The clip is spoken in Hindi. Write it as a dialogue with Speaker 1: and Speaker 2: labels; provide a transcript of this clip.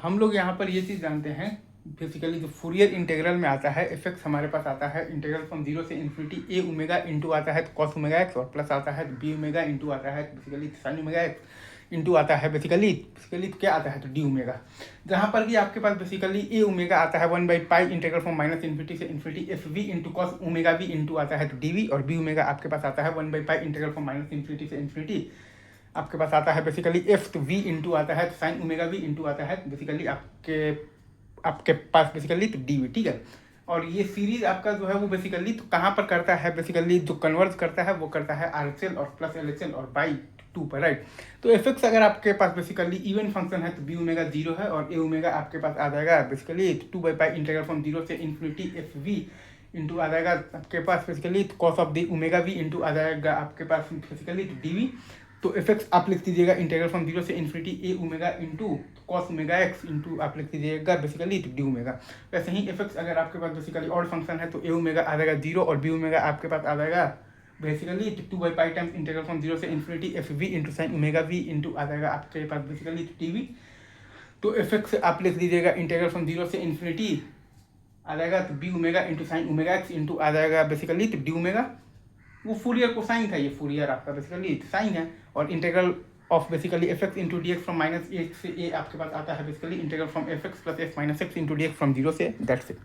Speaker 1: हम लोग यहाँ पर ये चीज़ जानते हैं बेसिकली जो फूरियर इंटीग्रल में आता है एफ एक्स हमारे पास आता है इंटीग्रल फ्रॉम जीरो से इन्फिनिटी ए ओमेगा इंटू आता है कॉस ओमेगा एक्स और प्लस आता है बी ओमेगा इंटू आता है basically sign omega X into आता है बेसिकली क्या आता है तो डी ओमेगा, जहाँ पर कि आपके पास बेसिकली ए ओमेगा आता है 1/पाई इंटीग्रल फ्रॉम माइनस इन्फिनिटी से infinity F V into cos omega V into आता है तो डी वी, और बी ओमेगा आपके पास आता है 1/पाई इंटीग्रल फ्रॉम माइनस इन्फिनिटी से इन्फिनिटी आपके पास आता है बेसिकली एफ तो वी इंटू आता है साइन ओमेगा वी इंटू आता है बेसिकली आपके पास बेसिकली तो डी वी, ठीक है। और ये सीरीज आपका जो है वो बेसिकली तो कहाँ पर करता है, बेसिकली जो कन्वर्ज करता है वो करता है आर एच एल और प्लस एल एच एल और बाई 2 पर, राइट। तो एफ एक्स अगर आपके पास बेसिकली इवन फंक्शन है तो बी ओमेगा 0 है और ए ओमेगा आपके पास आ जाएगा बेसिकली 2/पाई इंटीग्रल फ्रॉम जीरो से इन्फिनिटी एफ वी इंटू आ जाएगा आपके पास basically cos of the omega V into आ जाएगा आपके पास बेसिकली डी वी। तो एफ एक्स आप लिख दीजिएगा इंटीग्रल फ्रॉम जीरो से infinity A omega into cos omega X into आप लिख दीजिएगा बेसिकली डी ओमेगा। वैसे ही एफ एक्स अगर आपके पास बेसिकली ऑड फंक्शन है तो ए ओमेगा आ जाएगा 0 और बी ओमेगा आपके पास आ जाएगा बेसिकली 2/पाई टाइम्स इंटीग्रल फ्रॉम जीरो से infinity F V into sine omega V into आ जाएगा आपके पास बेसिकली टी वी। तो एफ एक्स आप लिख दीजिएगा इंटीग्रल फ्रॉम जीरो से इन्फिनिटी आ जाएगा तो B omega into sine omega X into आ जाएगा बेसिकली तो डी ओमेगा। वो फूरियर को साइन था, ये फूरियर आपका बेसिकली साइन है। और integral of basically F x into D X from minus A से ए आपके पास आता है basically integral from F X plus F minus X into D X from zero से, दैट्स इट।